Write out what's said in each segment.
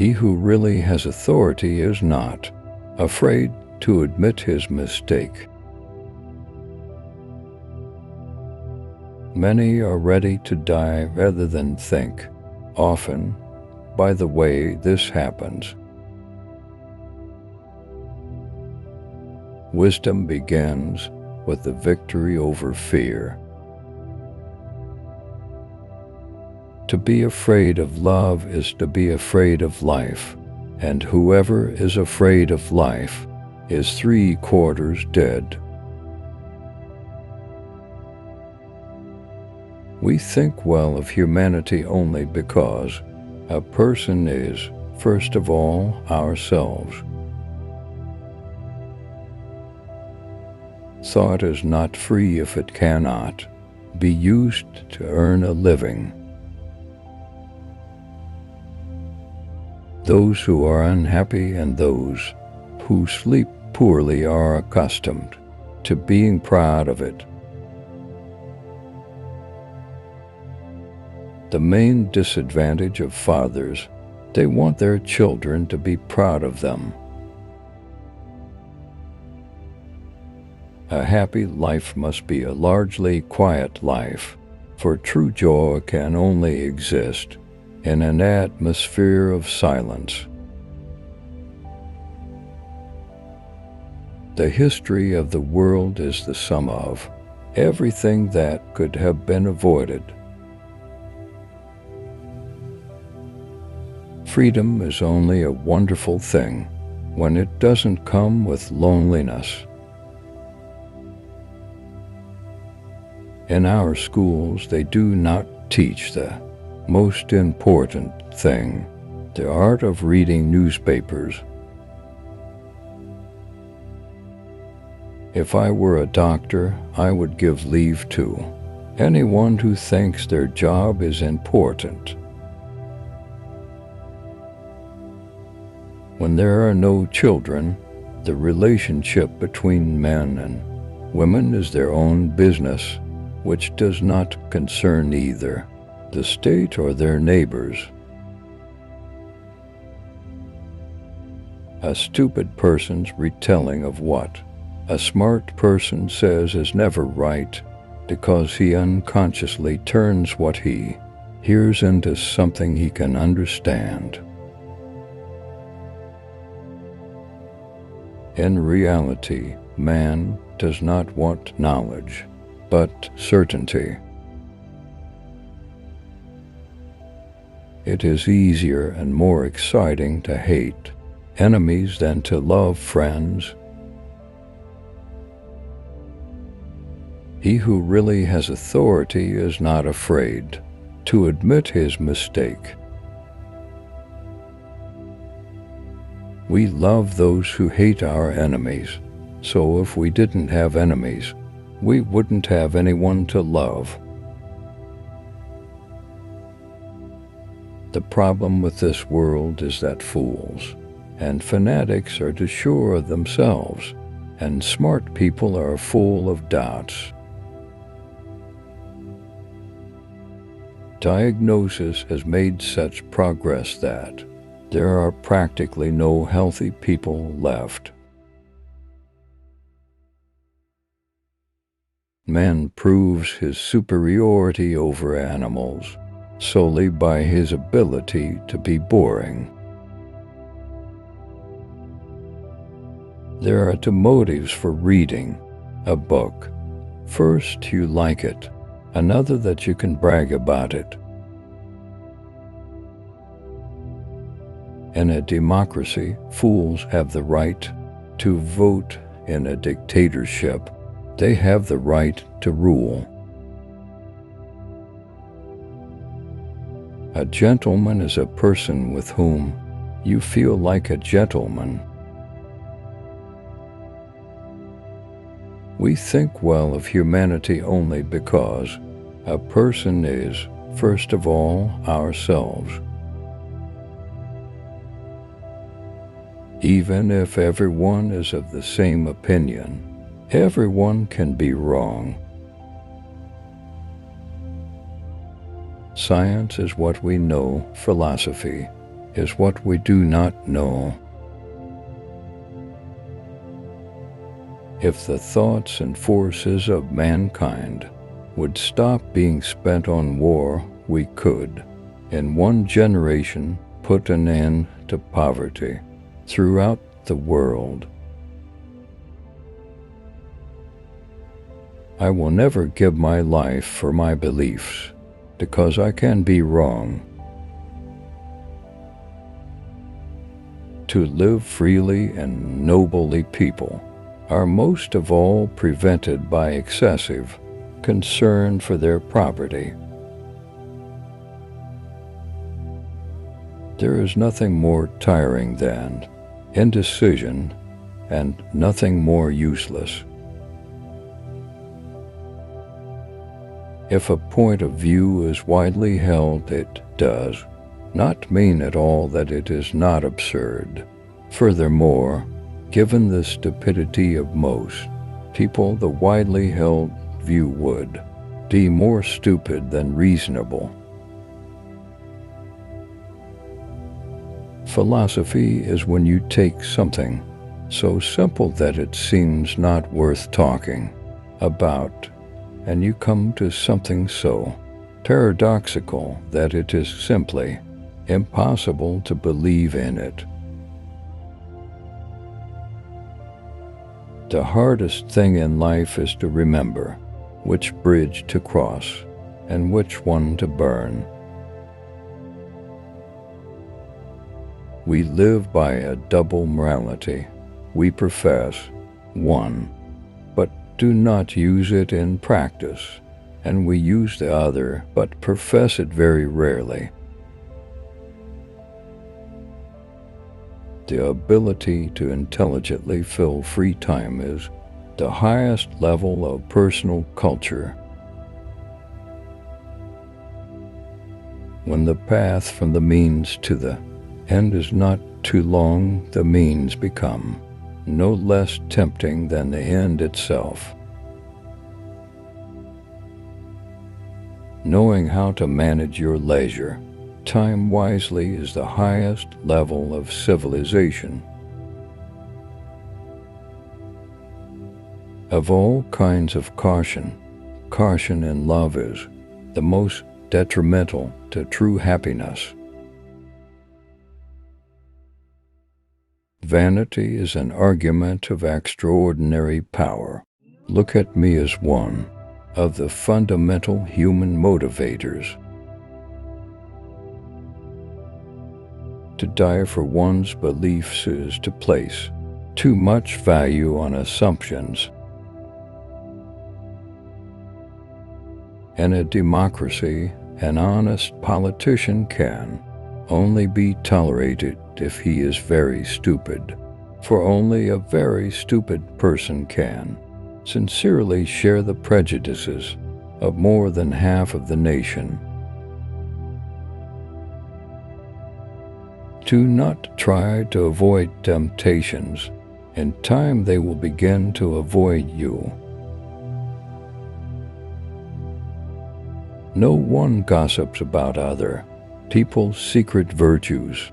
He who really has authority is not afraid to admit his mistake. Many are ready to die rather than think. Often, by the way, this happens. Wisdom begins with the victory over fear. To be afraid of love is to be afraid of life, and whoever is afraid of life is 3/4 dead. We think well of humanity only because a person is, first of all, ourselves. Thought is not free if it cannot be used to earn a living. Those who are unhappy and those who sleep poorly are accustomed to being proud of it. The main disadvantage of fathers, they want their children to be proud of them. A happy life must be a largely quiet life, for true joy can only exist in an atmosphere of silence. The history of the world is the sum of everything that could have been avoided. Freedom is only a wonderful thing when it doesn't come with loneliness. In our schools, they do not teach the most important thing, the art of reading newspapers. If I were a doctor, I would give leave to anyone who thinks their job is important. When there are no children, the relationship between men and women is their own business, which does not concern either the state or their neighbors. A stupid person's retelling of what a smart person says is never right, because he unconsciously turns what he hears into something he can understand. In reality, man does not want knowledge, but certainty. It is easier and more exciting to hate enemies than to love friends. He who really has authority is not afraid to admit his mistake. We love those who hate our enemies, so if we didn't have enemies, we wouldn't have anyone to love. The problem with this world is that fools and fanatics are too sure of themselves, and smart people are full of doubts. Diagnosis has made such progress that there are practically no healthy people left. Man proves his superiority over animals solely by his ability to be boring. There are two motives for reading a book. First, you like it. Another, that you can brag about it. In a democracy, fools have the right to vote. In a dictatorship, they have the right to rule. A gentleman is a person with whom you feel like a gentleman. We think well of humanity only because a person is, first of all, ourselves. Even if everyone is of the same opinion, everyone can be wrong. Science is what we know, philosophy is what we do not know. If the thoughts and forces of mankind would stop being spent on war, we could, in one generation, put an end to poverty throughout the world. I will never give my life for my beliefs, because I can be wrong. To live freely and nobly, people are most of all prevented by excessive concern for their property. There is nothing more tiring than indecision, and nothing more useless. If a point of view is widely held, it does not mean at all that it is not absurd. Furthermore, given the stupidity of most people, the widely held view would be more stupid than reasonable. Philosophy is when you take something so simple that it seems not worth talking about, and you come to something so paradoxical that it is simply impossible to believe in it. The hardest thing in life is to remember which bridge to cross and which one to burn. We live by a double morality. We profess one, but do not use it in practice, and we use the other, but profess it very rarely. The ability to intelligently fill free time is the highest level of personal culture. When the path from the means to the end is not too long, the means become no less tempting than the end itself. Knowing how to manage your leisure time wisely is the highest level of civilization. Of all kinds of caution, caution in love is the most detrimental to true happiness. Vanity is an argument of extraordinary power. Look at me as one of the fundamental human motivators. To die for one's beliefs is to place too much value on assumptions. In a democracy, an honest politician can only be tolerated if he is very stupid, for only a very stupid person can sincerely share the prejudices of more than half of the nation. Do not try to avoid temptations. In time they will begin to avoid you. No one gossips about other people's secret virtues.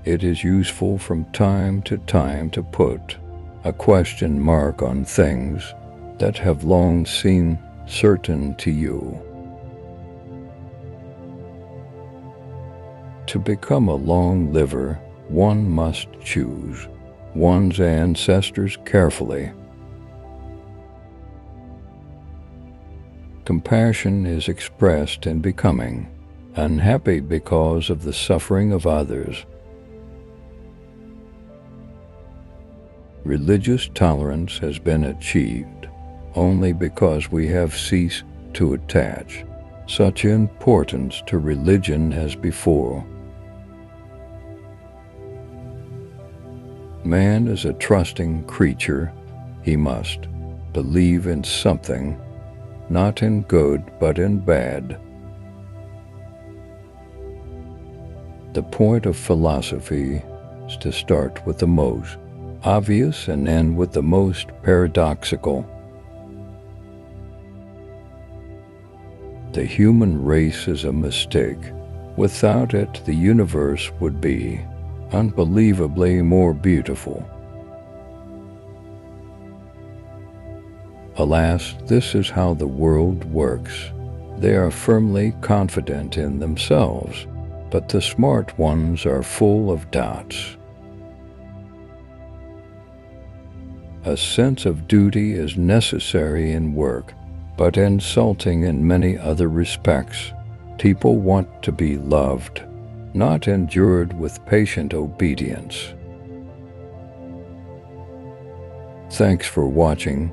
It is useful from time to time to put a question mark on things that have long seemed certain to you. To become a long liver, one must choose one's ancestors carefully. Compassion is expressed in becoming unhappy because of the suffering of others. Religious tolerance has been achieved only because we have ceased to attach such importance to religion as before. Man is a trusting creature. He must believe in something, not in good but in bad. The point of philosophy is to start with the most obvious and end with the most paradoxical. The human race is a mistake. Without it, the universe would be unbelievably more beautiful. Alas, this is how the world works. They are firmly confident in themselves, but the smart ones are full of doubts. A sense of duty is necessary in work, but insulting in many other respects. People want to be loved, not endured with patient obedience. Thanks for watching.